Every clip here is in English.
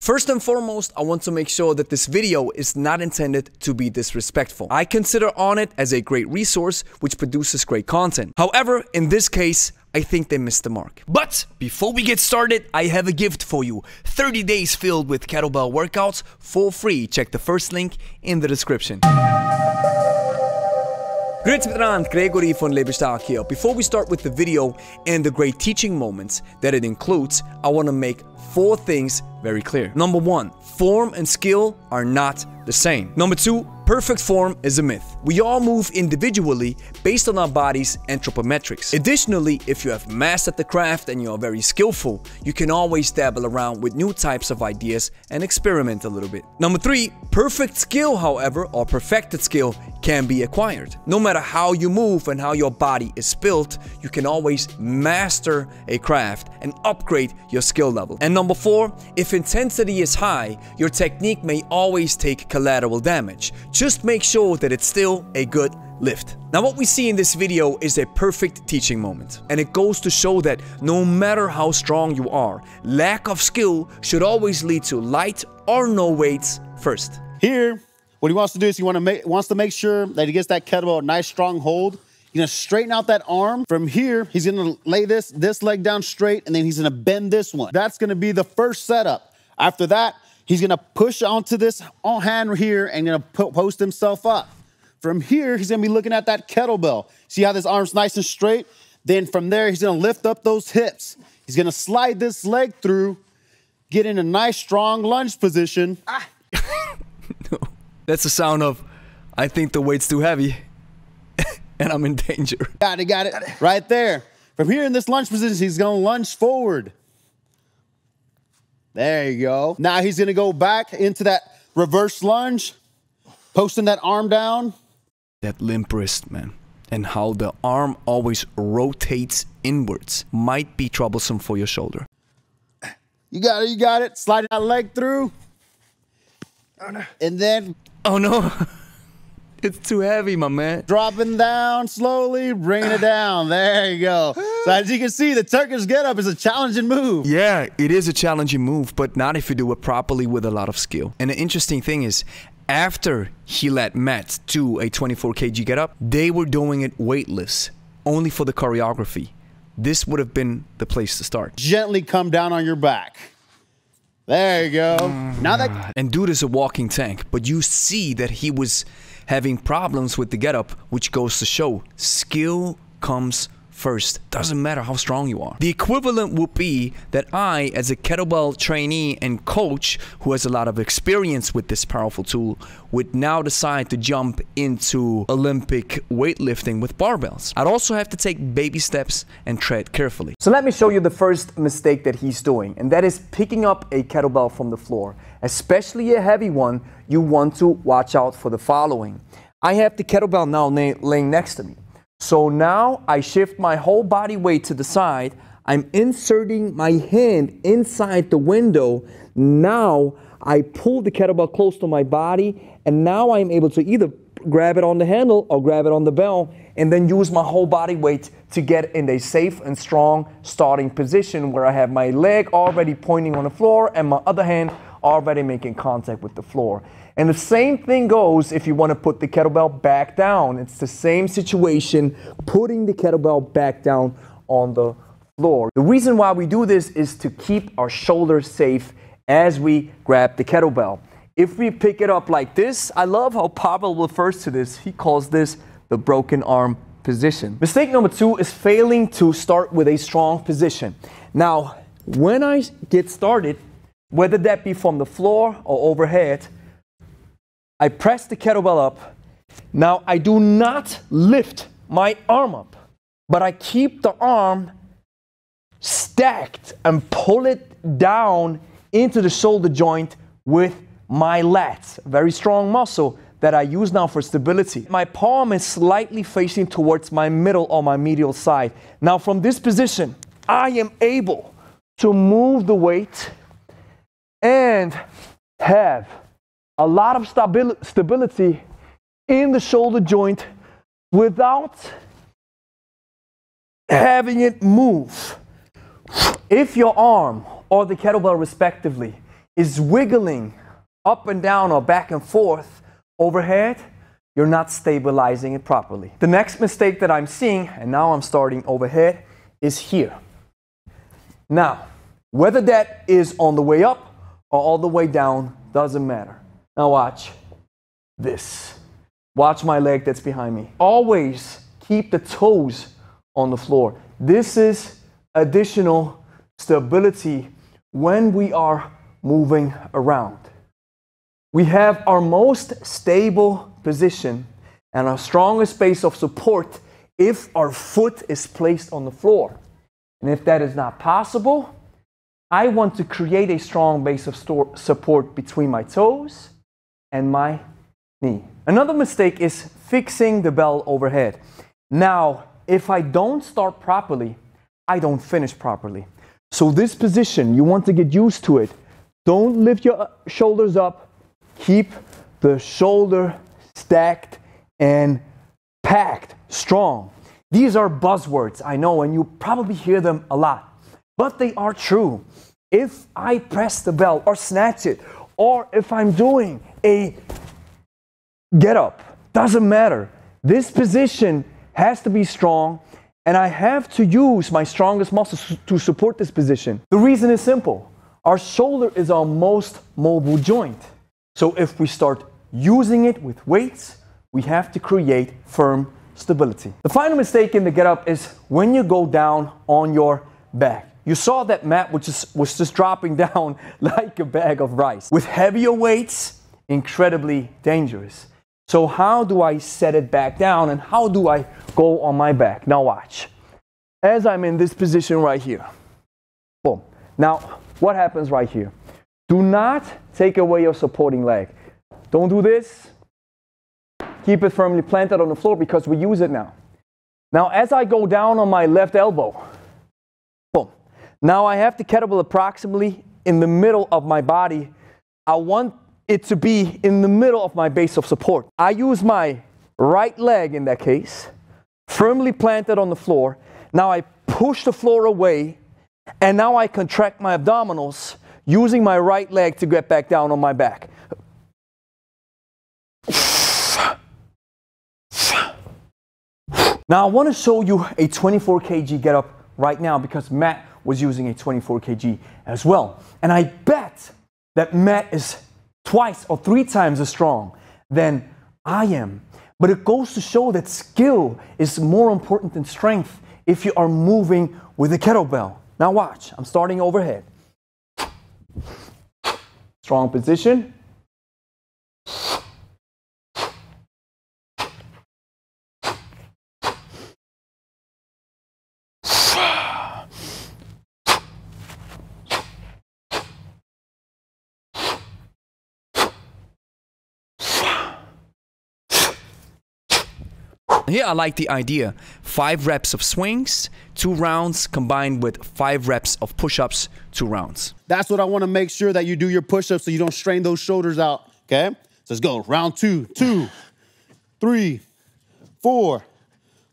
First and foremost, I want to make sure that this video is not intended to be disrespectful. I consider ONNIT as a great resource which produces great content. However, in this case, I think they missed the mark. But before we get started, I have a gift for you. 30 days filled with kettlebell workouts for free. Check the first link in the description. Grüezi miteinander, Gregory von Lebe here. Before we start with the video and the great teaching moments that it includes, I want to make 4 things very clear. Number 1, form and skill are not the same. Number 2, perfect form is a myth. We all move individually based on our body's anthropometrics. Additionally, if you have mastered the craft and you are very skillful, you can always dabble around with new types of ideas and experiment a little bit. Number 3, perfect skill, however, or perfected skill can be acquired. No matter how you move and how your body is built, you can always master a craft and upgrade your skill level. And number 4, if intensity is high, your technique may always take collateral damage. Just make sure that it's still a good lift. Now what we see in this video is a perfect teaching moment, and it goes to show that no matter how strong you are, lack of skill should always lead to light or no weights first. Here, what he wants to do is he wants to make sure that he gets that kettlebell a nice strong hold. He's gonna straighten out that arm. From here, he's gonna lay this leg down straight, and then he's gonna bend this one. That's gonna be the first setup. After that, he's gonna push onto this hand here and gonna post himself up. From here, he's gonna be looking at that kettlebell. See how this arm's nice and straight? Then from there, he's gonna lift up those hips. He's gonna slide this leg through, get in a nice strong lunge position. No, that's the sound of, I think the weight's too heavy and I'm in danger. Got it, right there. From here in this lunge position, he's gonna lunge forward. There you go. Now he's gonna go back into that reverse lunge, posting that arm down. That limp wrist, man, and how the arm always rotates inwards might be troublesome for your shoulder. You got it. Sliding that leg through. Oh no. And then, oh no, it's too heavy, my man. Dropping down slowly, bringing it down. There you go. So as you can see, the Turkish get-up is a challenging move. Yeah, it is a challenging move, but not if you do it properly with a lot of skill. And the interesting thing is, after he let Matt do a 24 kg get-up, they were doing it weightless, only for the choreography. This would have been the place to start. Gently come down on your back. There you go. Now that... And dude is a walking tank, but you see that he was having problems with the get-up, which goes to show skill comes first. Doesn't matter how strong you are. The equivalent would be that I, as a kettlebell trainee and coach who has a lot of experience with this powerful tool, would now decide to jump into Olympic weightlifting with barbells. I'd also have to take baby steps and tread carefully. So let me show you the first mistake that he's doing, and that is picking up a kettlebell from the floor. Especially a heavy one, you want to watch out for the following. I have the kettlebell now laying next to me. So now I shift my whole body weight to the side. I'm inserting my hand inside the window. Now I pull the kettlebell close to my body, and now I'm able to either grab it on the handle or grab it on the bell, and then use my whole body weight to get in a safe and strong starting position where I have my leg already pointing on the floor and my other hand already making contact with the floor. And the same thing goes if you want to put the kettlebell back down. It's the same situation, putting the kettlebell back down on the floor. The reason why we do this is to keep our shoulders safe as we grab the kettlebell. If we pick it up like this, I love how Pavel refers to this. He calls this the broken arm position. Mistake number 2 is failing to start with a strong position. Now, when I get started, whether that be from the floor or overhead, I press the kettlebell up. Now I do not lift my arm up, but I keep the arm stacked and pull it down into the shoulder joint with my lats. A very strong muscle that I use now for stability. My palm is slightly facing towards my middle or my medial side. Now from this position, I am able to move the weight and have a lot of stability in the shoulder joint without having it move. If your arm or the kettlebell respectively is wiggling up and down or back and forth overhead, you're not stabilizing it properly. The next mistake that I'm seeing, and now I'm starting overhead, is here. Now, whether that is on the way up or all the way down, doesn't matter. Now watch this. Watch my leg that's behind me. Always keep the toes on the floor. This is additional stability when we are moving around. We have our most stable position and our strongest base of support if our foot is placed on the floor. And if that is not possible, I want to create a strong base of support between my toes and my knee. Another mistake is fixing the bell overhead. Now, if I don't start properly, I don't finish properly. So this position, you want to get used to it. Don't lift your shoulders up. Keep the shoulder stacked and packed, strong. These are buzzwords, I know, and you probably hear them a lot, but they are true. If I press the bell or snatch it, or if I'm doing a get up, doesn't matter. This position has to be strong, and I have to use my strongest muscles to support this position. The reason is simple. Our shoulder is our most mobile joint. So if we start using it with weights, we have to create firm stability. The final mistake in the get up is when you go down on your back. You saw that mat was just dropping down like a bag of rice. With heavier weights, incredibly dangerous. So how do I set it back down and how do I go on my back? Now watch. As I'm in this position right here. Boom. Now, what happens right here? Do not take away your supporting leg. Don't do this. Keep it firmly planted on the floor because we use it now. Now, as I go down on my left elbow, boom. Now I have the kettlebell approximately in the middle of my body. I want it to be in the middle of my base of support. I use my right leg in that case, firmly planted on the floor. Now I push the floor away, and now I contract my abdominals using my right leg to get back down on my back. Now I want to show you a 24 kg get up right now because Matt was using a 24 kg as well. And I bet that Matt is twice or 3 times as strong than I am. But it goes to show that skill is more important than strength if you are moving with a kettlebell. Now watch, I'm starting overhead. Strong position. Here I like the idea. 5 reps of swings, 2 rounds combined with 5 reps of push-ups, 2 rounds. That's what I want to make sure that you do your push-ups so you don't strain those shoulders out, okay? So let's go. Round 2, 2, 3, 4,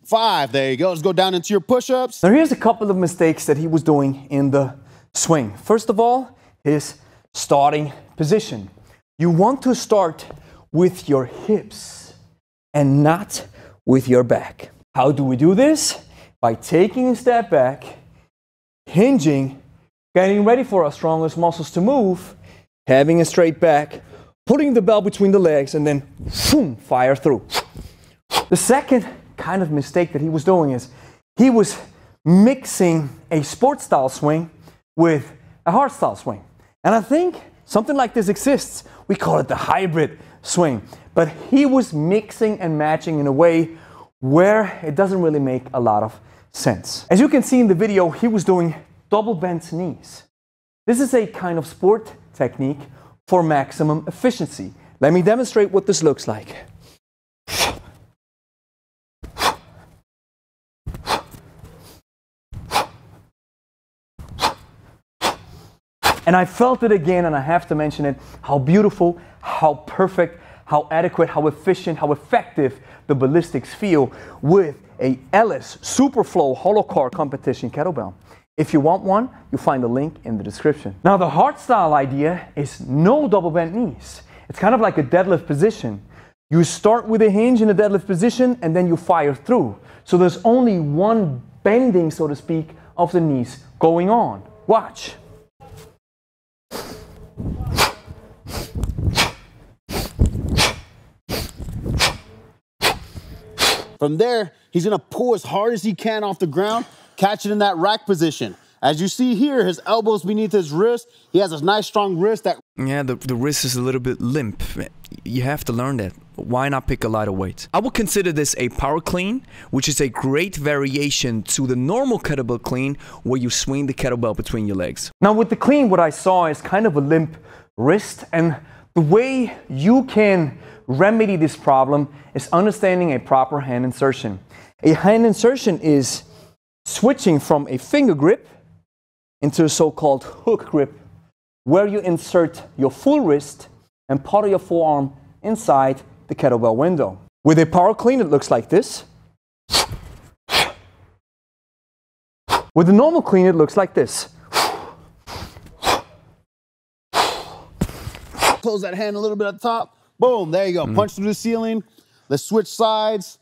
5. There you go. Let's go down into your push-ups. Now here's a couple of mistakes that he was doing in the swing. First of all, his starting position. You want to start with your hips and not with your back. How do we do this? By taking a step back, hinging, getting ready for our strongest muscles to move, having a straight back, putting the bell between the legs, and then boom, fire through. The second kind of mistake that he was doing is he was mixing a sports style swing with a hard style swing. And I think something like this exists. We call it the hybrid swing. But he was mixing and matching in a way where it doesn't really make a lot of sense. As you can see in the video, he was doing double bent knees. This is a kind of sport technique for maximum efficiency. Let me demonstrate what this looks like. And I felt it again, and I have to mention it, how beautiful, how perfect, how adequate, how efficient, how effective the ballistics feel with a Ellis Superflow Hollow Core competition kettlebell. If you want one, you'll find the link in the description. Now the hard style idea is no double bent knees. It's kind of like a deadlift position. You start with a hinge in a deadlift position and then you fire through. So there's only one bending, so to speak, of the knees going on. Watch. From there, he's gonna pull as hard as he can off the ground, catch it in that rack position. As you see here, his elbow's beneath his wrist. He has a nice strong wrist that... Yeah, the wrist is a little bit limp. You have to learn that. Why not pick a lighter weight? I would consider this a power clean, which is a great variation to the normal kettlebell clean where you swing the kettlebell between your legs. Now with the clean, what I saw is kind of a limp wrist, and the way you can remedy this problem is understanding a proper hand insertion. A hand insertion is switching from a finger grip into a so-called hook grip, where you insert your full wrist and part of your forearm inside the kettlebell window. With a power clean, it looks like this. With a normal clean, it looks like this. Close that hand a little bit at the top. Boom, there you go. Punch through the ceiling. Let's switch sides.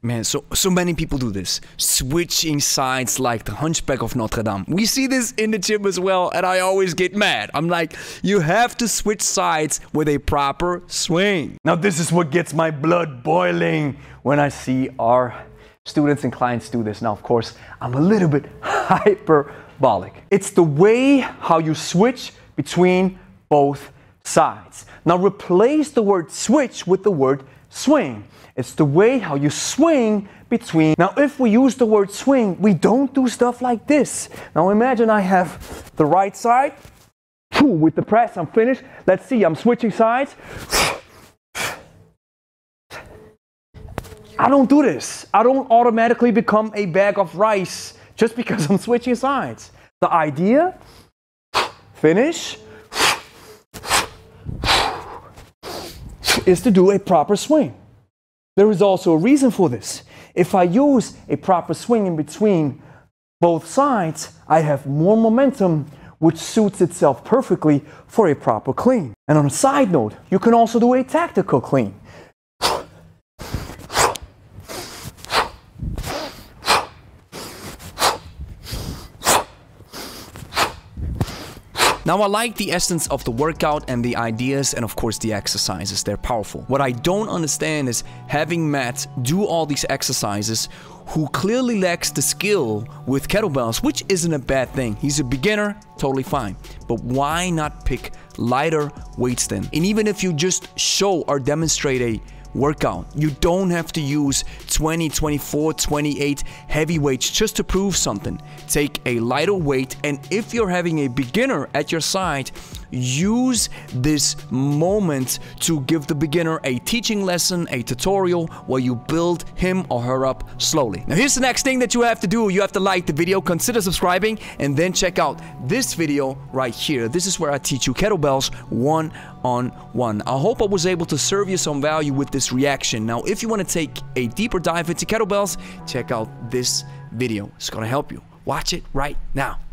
Man, so many people do this. Switching sides like the Hunchback of Notre Dame. We see this in the gym as well, and I always get mad. I'm like, you have to switch sides with a proper swing. Now this is what gets my blood boiling when I see our students and clients do this. Now, of course, I'm a little bit hyperbolic. It's the way how you switch between both sides. Now replace the word switch with the word swing. It's the way how you swing between. Now if we use the word swing, we don't do stuff like this. Now imagine I have the right side. With the press, I'm finished. Let's see, I'm switching sides. I don't do this. I don't automatically become a bag of rice just because I'm switching sides. The idea, finish, is to do a proper swing. There is also a reason for this. If I use a proper swing in between both sides, I have more momentum, which suits itself perfectly for a proper clean. And on a side note, you can also do a tactical clean. Now I like the essence of the workout and the ideas and of course the exercises, they're powerful. What I don't understand is having Matt do all these exercises who clearly lacks the skill with kettlebells, which isn't a bad thing. He's a beginner, totally fine. But why not pick lighter weights then? And even if you just show or demonstrate a workout, you don't have to use 20, 24, 28 heavy weights just to prove something. Take a lighter weight, and if you're having a beginner at your side, use this moment to give the beginner a teaching lesson, a tutorial where you build him or her up slowly. Now here's the next thing that you have to do. You have to like the video, consider subscribing, and then check out this video right here. This is where I teach you kettlebells one-on-one. I hope I was able to serve you some value with this reaction. Now if you want to take a deeper dive into kettlebells, check out this video. It's gonna help you. Watch it right now.